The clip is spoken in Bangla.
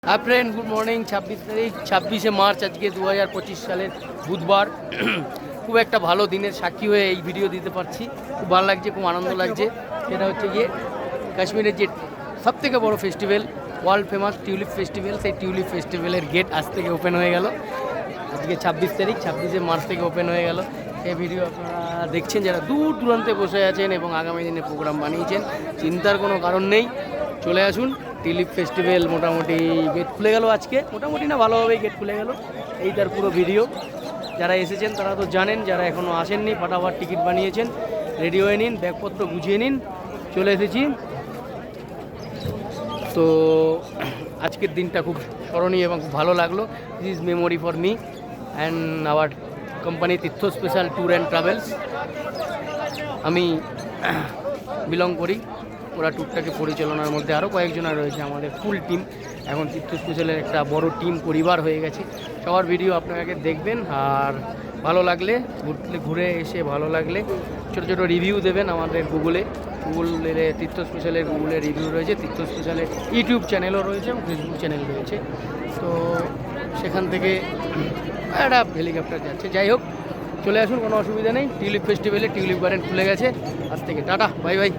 Friend good morning. 26 মার্চ আজকে 2025 সালের বুধবার। খুব একটা ভালো দিনের সাক্ষী হয়ে এই ভিডিও দিতে পারছি। খুব ভালো লাগছে, খুব আনন্দ লাগছে। সেটা হচ্ছে গিয়ে কাশ্মীরের যে সবথেকে বড় festival, world famous tulip festival, সেই টিউলিপ ফেস্টিভ্যালের গেট আজ থেকে ওপেন হয়ে গেল। আজকে 26 মার্চ থেকে ওপেন হয়ে গেল। এই ভিডিও আপনারা দেখছেন যারা দূর দূরান্তে বসে আছেন এবং আগামী দিনে প্রোগ্রাম বানিয়েছেন, চিন্তার কোনো কারণ নেই, চলে আসুন। টিউলিপ ফেস্টিভ্যাল মোটামুটি গেট খুলে গেল আজকে, মোটামুটি না ভালোভাবেই গেট খুলে গেল। এই তার পুরো ভিডিও। যারা এসেছেন তারা তো জানেন, যারা এখনও আসেননি ফাটাফাট টিকিট বানিয়েছেন, রেডি হয়ে নিন, ব্যাগপত্র গুছিয়ে নিন, চলে এসেছি। তো আজকের দিনটা খুব স্মরণীয় এবং খুব ভালো লাগলো। This is memory for me and our company Tirtha special tour and travels. আমি বিলং করি। ওরা ট্যুরটাকে পরিচালনার মধ্যে আরও কয়েকজনা রয়েছে, আমাদের ফুল টিম। এখন তীর্থ স্পেশালের একটা বড় টিম, পরিবার হয়ে গেছে। সবার ভিডিও আপনাকে দেখবেন, আর ভালো লাগলে ঘুরে এসে ভালো লাগলে ছোটো ছোটো রিভিউ দেবেন আমাদের গুগলের তীর্থ স্পেশালের গুগলে রিভিউ রয়েছে। তীর্থ স্পেশালের ইউটিউব চ্যানেলও রয়েছে এবং ফেসবুক চ্যানেল রয়েছে। তো সেখান থেকে একটা হেলিকপ্টার যাচ্ছে। যাই হোক, চলে আসুন, কোনো অসুবিধা নেই। টিউলিপ ফেস্টিভ্যালে টিউলিপ গার্ডেন খুলে গেছে আজ থেকে। Tata, bye bye.